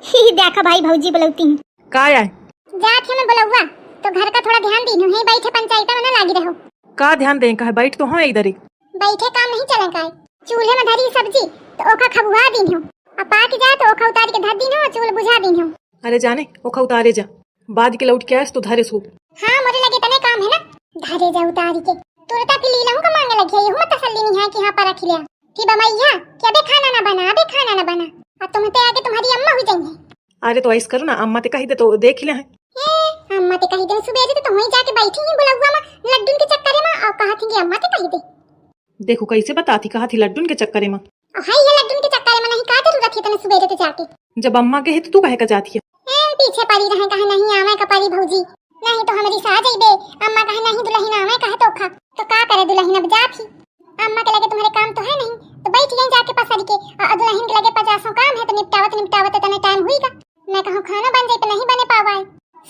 देखा भाई भौजी बुलौती हूँ का आए जात है मैं बुलौवा तो घर का थोड़ा ध्यान दी है बैठे पंचायत में ना लागी रहो। का ध्यान दें का बैठ तो हो इधर ही बैठे काम नहीं चले का चूल्हे में धरी सब्जी तो ओखा खबुआ दी हूँ अब पाक जाए तो ओखा उतार के धर दी हूँ चूल्हा बुझा दी हूँ। अरे जाने ओखा उतारे जा बाद के लौट के आस तो धारे सो। हाँ मुझे लगे तने काम है ना धारे जा उतार के तुरता की लीला हूँ का मांगे लगी है हूँ तसल्ली नहीं है कि हाँ पर रख लिया कि बमैया कि अबे खाना ना बना अब तुम ते आगे तुम्हारी अम्मा हुई जाएंगे। अरे तो ऐसा करो ना अम्मा ते कही दे तो देख ले है अम्मा ते कही दे सुबह तो वहीं जाके बैठी हैं बुलौवा में लड्डू के चक्कर में और कहा थी कि अम्मा ते कही दे। देखो कैसे बताती कहा थी लड्डू के चक्कर में हाय ये लड्डू के चक्कर में नहीं का जरूरत है तने सुबह ते जाके जब अम्मा के है तो तू काहे का जाती है पीछे पड़ी रहे कहा नहीं आवे का परी भौजी नहीं तो हमारी सा जाइबे अम्मा कहे नहीं दुल्हन आवे कहे तो खा तो का करे दुल्हन अब जाती अम्मा के लगे तुम्हारे काम तो है नहीं तो बैठ ले जाके पसर के और दुल्हन के लगे 50 काम है तो निपटावत तने टाइम हुईगा। मैं कहूं खाना बन जाए तो नहीं बने पावा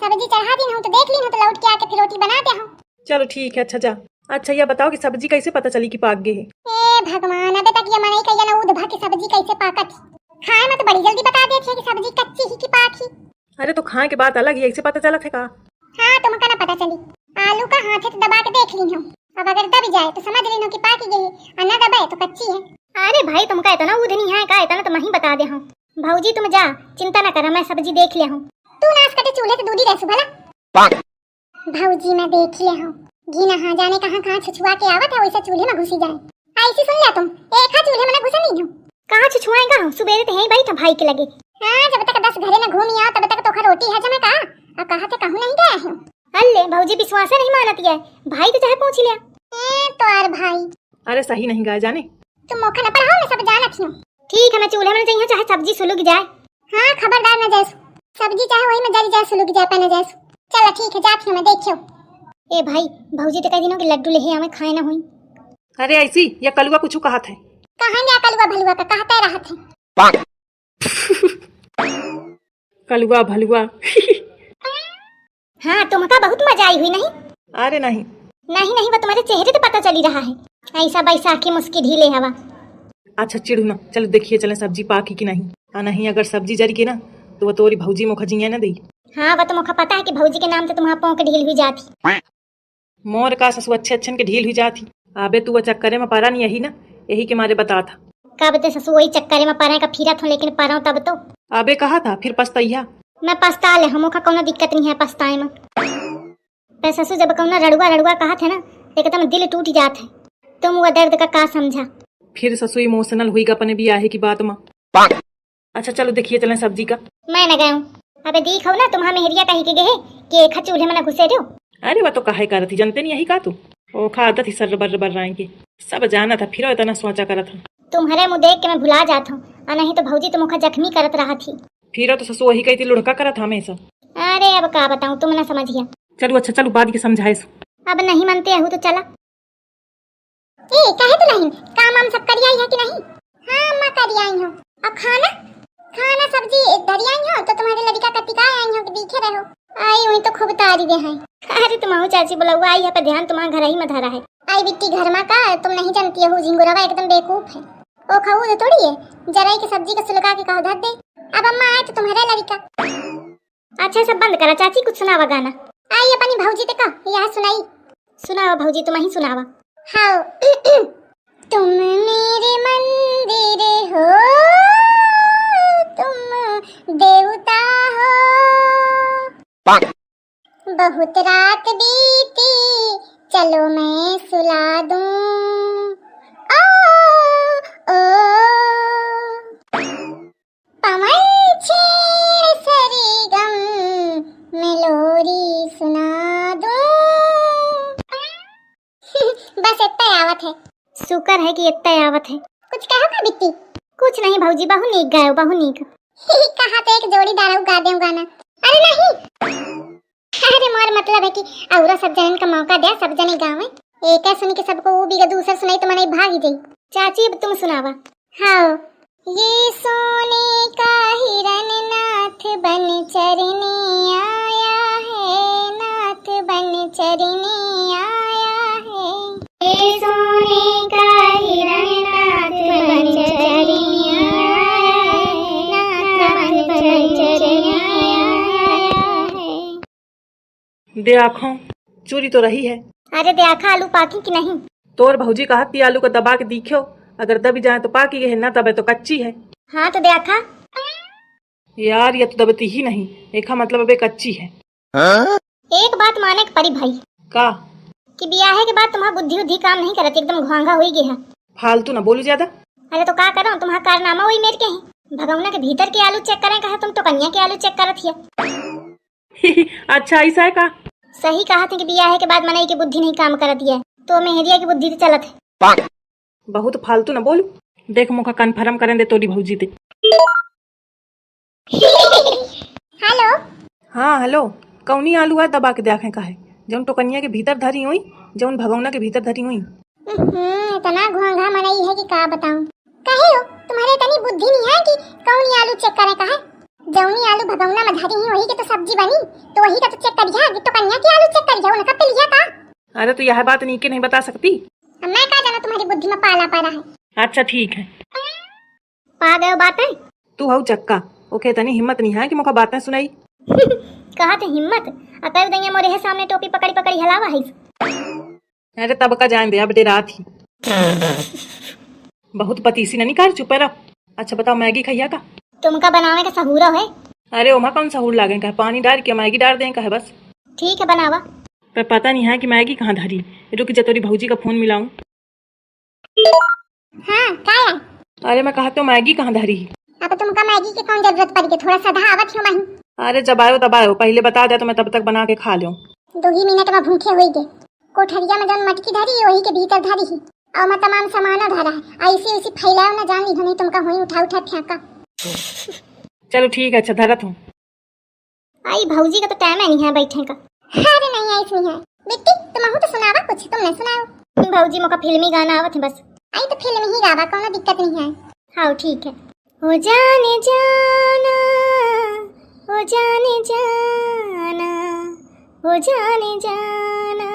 सब्जी चढ़ा दी हूं तो देख ली हूं तो लौट के आके फिर रोटी बना दे हूं। चलो ठीक है अच्छा जा। अच्छा ये बताओ कि सब्जी कैसे पता चली कि पाक गई है। ए भगवान अबे तक ये मने कहिया ना उद भा की सब्जी कैसे पाकत खाए में तो बड़ी जल्दी बता देती है कि सब्जी कच्ची ही कि पाकी। अरे तो खाए के बाद अलग ही ऐसे पता चला थे का। हां तुमका ना पता चली आलू का हाथ से दबा के देख ली हूं अब अगर दब जाए तो समझ लेना कि पाकी गई है और ना दबाए तो कच्ची है। अरे भाई तुमका इतना उध नहीं है का इतना तो मैं ही बता दे हूं भौजी तुम जा चिंता ना करो मैं सब्जी देख लिया हूं तू नाश करते चूल्हे से दूधी रह भला भौजी मैं देख लिया हूं घी ना जाने कहां छुछुआ के आवत है वैसे चूल्हे में घुसी जाए ऐसी सुन लिया तुम एक हाथ चूल्हे में ना घुसा नहीं हूं कहां छुछुआएगा हूं सुबह तो यहीं बैठा भाई के लगे। हां जब तक 10 घरे ना घूमी आओ तब तक तो खा रोटी है जमे का और कहा थे कहूं नहीं गया हूं अल्ले भौजी विश्वास नहीं मानती है भाई तो चाहे पूछ लिया तो यार भाई अरे सही नहीं गाय जाने तुम मौका ना पढ़ाओ मैं सब जानत हूं। ठीक है मैं चूल्हे में जाइयो चाहे सब्जी सुलग जाए। हां खबरदार ना जाए सब्जी चाहे वही में जल जाए सुलग जाए पे ना जाए। चलो ठीक है जाती हूं मैं देखियो। ए भाई भौजी तो कह दिनो कि लड्डू लेहे हमें खाए ना हुई। अरे ऐसी या कलुआ कुछ कहा थे कहां गया कलुआ भलुआ का कहते रहा थे कलुआ भलुआ हां तुमका बहुत मजा आई हुई नहीं। अरे नहीं नहीं वो तुम्हारे चेहरे तो पता चली रहा है ऐसा बैसाखी मुस्की ढीले हवा। अच्छा चिड़ू ना चलो देखिए चले सब्जी पाकी कि नहीं नहीं अगर सब्जी जरी के ना तो वो तोरी भौजी मोखा जिया ना दी। हाँ वो तो मोखा पता है कि भौजी के नाम से तुम्हारा पाँव के ढील हुई जाती मोर का ससु अच्छे के ढील हुई जाती। अबे तू वो चक्करे में पारा नहीं यही ना यही के मारे बता था कब ते ससु वही चक्करे में पारा का फिरा था लेकिन पारा तब तो अबे कहा था फिर पछताइया मैं पछता ले हमों का कोनो दिक्कत नहीं है पछताए में पे ससु जब कौना रड़ुआ कहा थे ना एकदम दिल टूट जात है तुम वो दर्द का समझा फिर ससु इमोशनल हुई अपने भी आहे की बात में। अच्छा चलो देखिए चलें सब्जी का मैं न गया अबे देखो ना तुम्हारा मेहरिया कही के गए कि एक चूल्हे में ना घुसे रहो। अरे वो तो काहे कर थी जनते नहीं यही का तू ओ खाता थी सर बर रहेंगे सब जाना था फिर इतना सोचा करा था तुम्हारे मुंह देख के मैं भुला जाता हूँ और नहीं तो भौजी तुम मुखा जख्मी करत रहा थी फिर तो ससु वही कही थी लुढ़का करा था हमेशा। अरे अब का बताऊँ तुम ना समझिया। चलो अच्छा चलो बाद की समझाए अब नहीं मानते हूँ तो चला ए कहे तो नहीं काम हम सब करिया है कि नहीं। हाँ अम्मा करिया हूँ अब खाना सब्जी दरिया हो तो तुम्हारे लड़का कतिका आई हो कि दिखे रहो आई हुई तो खूब तारी दे है। अरे तुम्हारी चाची बुलावा आई है पर ध्यान तुम्हारा घर ही में धरा है आई बिट्टी घर में का तुम नहीं जानती हो झिंगुरवा एकदम बेवकूफ है ओ खाऊ थोड़ी है जरा की सब्जी का सुलगा के कहो धर दे अब अम्मा आए तो तुम्हारे लड़का। अच्छा सब बंद करा चाची कुछ सुनावा गाना आई अपनी भौजी ते का यह सुनावा भौजी तुम ही सुनावा। हाँ तुम मेरे मंदिर हो तुम देवता हो बहुत रात बीती चलो मैं सुला दूं ओ पवन छेड़ सरगम मेलोरी सुना दूं बस इतना आवत है शुक्र है कि इतना आवत है। कुछ कहो का बिट्टी कुछ नहीं भौजी बहु नीक गायो बहु नीक कहा तो एक जोड़ीदार गा दे गाना। अरे नहीं अरे मोर मतलब है कि औरा सब जनन का मौका दे सब जने गावे एक सुन के सबको वो भी दूसरा सुनाई तो मने भाग जाई। चाची अब तुम सुनावा। हाँ ये सोने का हिरन नाथ बन चरने आया है नाथ बन चरने आया है ये सोने का हिरन नाथ बन चरने आया है नाथ बन चरने देखो चूरी तो रही है। अरे देखा आलू पाकी कि नहीं। तोर भौजी का हत्ती आलू को दबा के दिखो, अगर दबी जाए तो पाकी है, ना दबे तो कच्ची है। हाँ तो देखा। यार ये तो दबती ही नहीं, देखा मतलब अबे कच्ची है। एक बात माने के परी भाई का कि ब्याह के बाद तुम्हारा बुद्धि उद्धि काम नहीं करत, एकदम घोंघा हो गया है। फालतू ना बोलू ज्यादा। अरे तो का करो, तुम्हारा कारनामा वही मेरे के है। भगवना के भीतर के आलू चेक करें कहा, तुम तो कन्या के आलू चेक करत हिया। अच्छा ऐसा है का? सही कहा थे कि ब्याह के बाद मनई की बुद्धि नहीं काम करत है, तो मेहरिया की बुद्धि तो चलत है। बहुत फालतू ना बोलू। देख मुखा कन्फर्म करें दे तोरी भौजी ते। हेलो। हाँ हेलो, कौनी आलू है दबा के देखें का है, जौन टोकनिया के भीतर धरी हुई, जौन भगवना के भीतर धरी हुई। इतना घोंघा मनई है कि का बताऊं। कहे हो तुम्हारे इतनी बुद्धि नहीं है कि कौनी आलू चेक करे कहा। जौनी आलू भगवना में धरी ही वही के तो सब्जी बनी, तो वही का तो चेक करिया कि टोकनिया की आलू चेक करिया, उनका पे लिया का। अरे तो यह बात नीके नहीं बता सकती। अब मैं का जाना तुम्हारी बुद्धि में पाला पड़ा है। अच्छा ठीक है। पा गए बातें। तू हऊ चक्का, ओके इतनी हिम्मत नहीं है कि मुखा बातें सुनाई। कहा थे हिम्मत अकर देंगे मोरे है सामने टोपी पकड़ी पकड़ी हलावा है। अरे तब का जान दे, अब रात ही बहुत पतीसी नहीं कर, चुप रहो। अच्छा बताओ मैगी खैया का? तुमका बनावे का सहूरा है। अरे ओमा कौन सहूर लागे का, पानी डाल के मैगी डाल दें का है बस। ठीक है बनावा। पर पता नहीं है कि मैगी कहाँ धरी। रुक जा तोरी भौजी का फोन मिलाऊं। हाँ क्या है? अरे मैं कहा तो मैगी कहाँ धरी। अब तुमका मैगी की कौन जरूरत पड़ गई, थोड़ा सधा आवत हो माही। अरे जब आयो तब आयो, पहले बता दे तो मैं तब तक बना के खा लूं। 2 ही मिनट में भूखे हुई गए। कोठरिया में जौन मटकी धरी वही के भीतर धरी ही, और मैं तमाम सामान धरा है। ऐसी ऐसी फैलाओ ना जान ली नहीं, तुमका हुई उठा उठा फेंका। चलो ठीक है, अच्छा धरत हूँ। आई भौजी का तो टाइम है नहीं है बैठने का। अरे नहीं ऐसी नहीं है बेटी, तुम तो सुनावा कुछ, तुमने सुनाओ। भौजी मोका फिल्मी गाना आवत है बस। आई तो फिल्म ही गावा, कोनो दिक्कत नहीं है। हाँ ठीक है। हो जाने जाना, हो जाने जाना, हो जाने जाना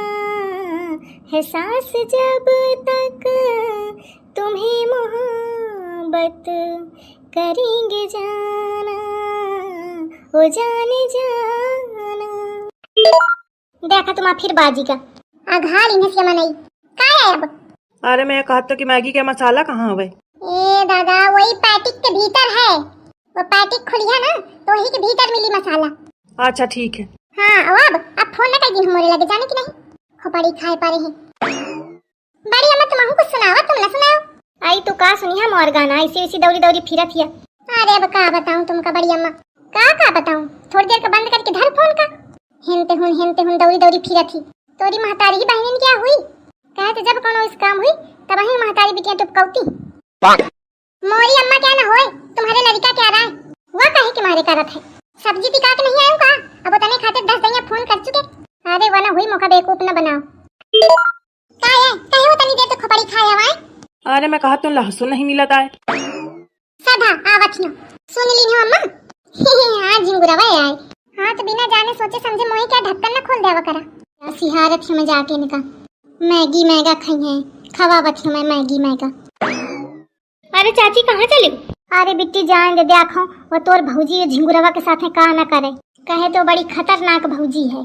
है सांस जब तक तुम्हें मोहब्बत करेंगे जाना, हो जाने जाना। देखा तुम फिर बाजी का आघार इन्हें से मनई का है अब। अरे मैं कहा तो कि मैगी का मसाला कहाँ हवे? ए दादा वही पैटिक के भीतर है, वो पैटिक खुलिया ना तो वही के भीतर मिली मसाला। अच्छा ठीक है। हाँ अब फोन न कर दी हमारे लगे जाने की नहीं, खोपड़ी खाए पारे हैं। बड़ी अम्मा तुम कुछ सुनाओ, तुम न सुनाओ। आई तो का सुनी है मोर गाना, ऐसी ऐसी दौड़ी दौड़ी फिरत हिया। अरे अब का बताऊं तुमका बड़ी अम्मा, का बताऊं। थोड़ी देर का बंद करके धर फोन का। हेनते हुन दौड़ी दौड़ी फिरत ही। तोरी महतारी की बहन क्या हुई? कहे तो जब कोनो इस काम हुई तब ही महतारी बिटिया टुपकौती। मोरी अम्मा क्या ना होए, तुम्हारे लड़का क्या रहा है वह कहे कि मारे करत है। सब्जी पिका के नहीं आयो का, अब तने खाते 10 दैया फोन कर चुके। अरे वना हुई मौका बेवकूफ न बनाओ। का है कहे वो तनी देर तो खोपड़ी खाए हवाए। अरे मैं कहा तो लहसुन नहीं मिलता है। सदा आवत न सुन ली न अम्मा। हां झिंगुरावा आए। हां तो बिना जाने सोचे समझे मोही क्या ढक्कन न खोल देवा करा। सिहारत में जाके इनका मैगी मैगा खाई है, खवावत मैं मैगी मैगा। अरे चाची कहाँ चली? अरे बिट्टी जान दे देखो, वो तोर भौजी झिंगुरवा के साथ का ना करे, कहे तो बड़ी खतरनाक भौजी है।